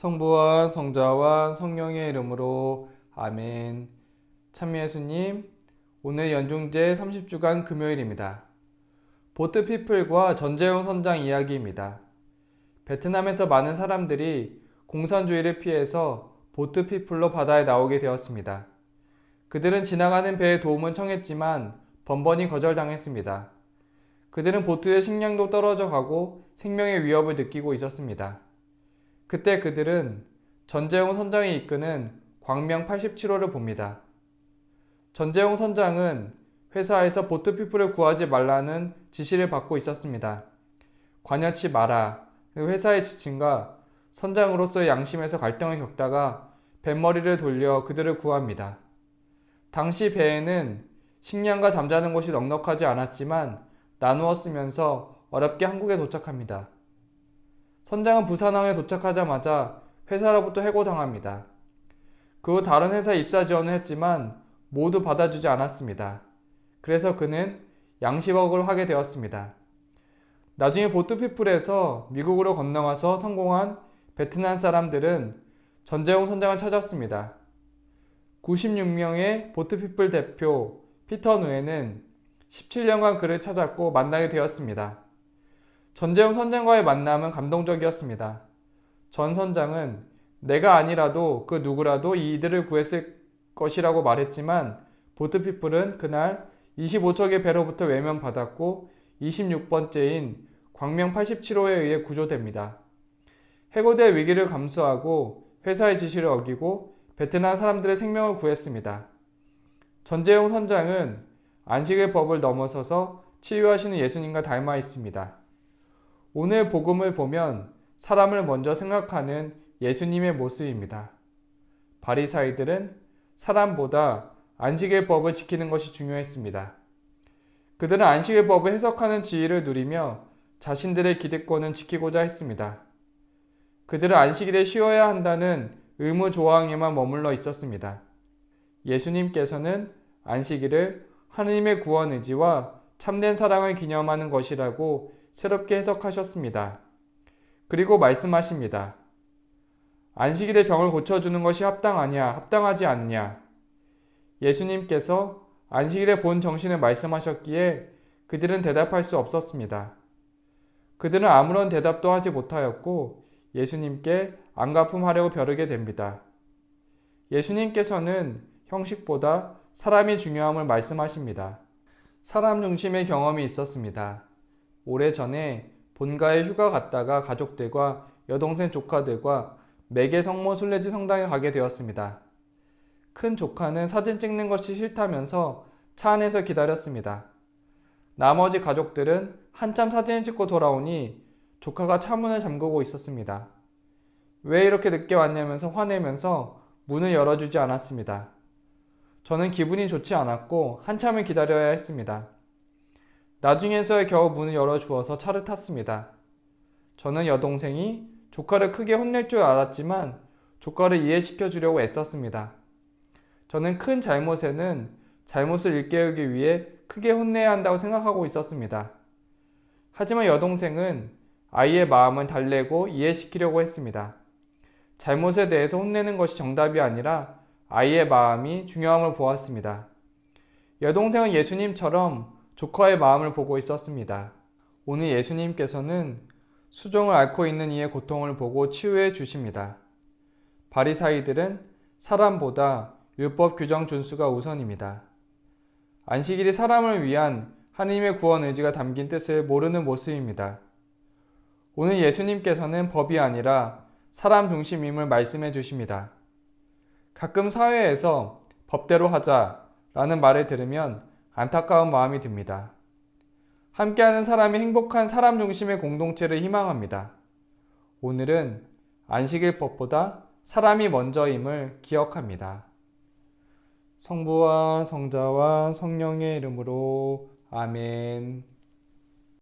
성부와 성자와 성령의 이름으로 아멘. 참미예수님, 오늘 연중제 30주간 금요일입니다. 보트피플과 전재용 선장 이야기입니다. 베트남에서 많은 사람들이 공산주의를 피해서 보트피플로 바다에 나오게 되었습니다. 그들은 지나가는 배의 도움은 청했지만 번번이 거절당했습니다. 그들은 보트의 식량도 떨어져 가고 생명의 위협을 느끼고 있었습니다. 그때 그들은 전재용 선장이 이끄는 광명 87호를 봅니다. 전재용 선장은 회사에서 보트피플을 구하지 말라는 지시를 받고 있었습니다. 관여치 마라. 회사의 지침과 선장으로서의 양심에서 갈등을 겪다가 뱃머리를 돌려 그들을 구합니다. 당시 배에는 식량과 잠자는 곳이 넉넉하지 않았지만 나누어 쓰면서 어렵게 한국에 도착합니다. 선장은 부산항에 도착하자마자 회사로부터 해고당합니다. 그 후 다른 회사에 입사 지원을 했지만 모두 받아주지 않았습니다. 그래서 그는 양식업을 하게 되었습니다. 나중에 보트피플에서 미국으로 건너가서 성공한 베트남 사람들은 전재용 선장을 찾았습니다. 96명의 보트피플 대표 피터 누에는 17년간 그를 찾았고 만나게 되었습니다. 전재용 선장과의 만남은 감동적이었습니다. 전 선장은 내가 아니라도 그 누구라도 이들을 구했을 것이라고 말했지만 보트피플은 그날 25척의 배로부터 외면받았고 26번째인 광명 87호에 의해 구조됩니다. 해고될 위기를 감수하고 회사의 지시를 어기고 베트남 사람들의 생명을 구했습니다. 전재용 선장은 안식의 법을 넘어서서 치유하시는 예수님과 닮아 있습니다. 오늘 복음을 보면 사람을 먼저 생각하는 예수님의 모습입니다. 바리사이들은 사람보다 안식의 법을 지키는 것이 중요했습니다. 그들은 안식의 법을 해석하는 지위를 누리며 자신들의 기득권은 지키고자 했습니다. 그들은 안식일에 쉬어야 한다는 의무 조항에만 머물러 있었습니다. 예수님께서는 안식일을 하느님의 구원 의지와 참된 사랑을 기념하는 것이라고 새롭게 해석하셨습니다. 그리고 말씀하십니다. 안식일에 병을 고쳐주는 것이 합당하지 않느냐. 예수님께서 안식일의 본 정신을 말씀하셨기에 그들은 대답할 수 없었습니다. 그들은 아무런 대답도 하지 못하였고 예수님께 안가품하려고 벼르게 됩니다. 예수님께서는 형식보다 사람이 중요함을 말씀하십니다. 사람 중심의 경험이 있었습니다. 오래전에 본가에 휴가 갔다가 가족들과 여동생 조카들과 매개 성모 순례지 성당에 가게 되었습니다. 큰 조카는 사진 찍는 것이 싫다면서 차 안에서 기다렸습니다. 나머지 가족들은 한참 사진을 찍고 돌아오니 조카가 차 문을 잠그고 있었습니다. 왜 이렇게 늦게 왔냐면서 화내면서 문을 열어주지 않았습니다. 저는 기분이 좋지 않았고 한참을 기다려야 했습니다. 나중에서야 겨우 문을 열어주어서 차를 탔습니다. 저는 여동생이 조카를 크게 혼낼 줄 알았지만 조카를 이해시켜 주려고 애썼습니다. 저는 큰 잘못에는 잘못을 일깨우기 위해 크게 혼내야 한다고 생각하고 있었습니다. 하지만 여동생은 아이의 마음을 달래고 이해시키려고 했습니다. 잘못에 대해서 혼내는 것이 정답이 아니라 아이의 마음이 중요함을 보았습니다. 여동생은 예수님처럼 조카의 마음을 보고 있었습니다. 오늘 예수님께서는 수종을 앓고 있는 이의 고통을 보고 치유해 주십니다. 바리사이들은 사람보다 율법 규정 준수가 우선입니다. 안식일이 사람을 위한 하느님의 구원 의지가 담긴 뜻을 모르는 모습입니다. 오늘 예수님께서는 법이 아니라 사람 중심임을 말씀해 주십니다. 가끔 사회에서 법대로 하자라는 말을 들으면 안타까운 마음이 듭니다. 함께하는 사람이 행복한 사람 중심의 공동체를 희망합니다. 오늘은 안식일 법보다 사람이 먼저임을 기억합니다. 성부와 성자와 성령의 이름으로 아멘.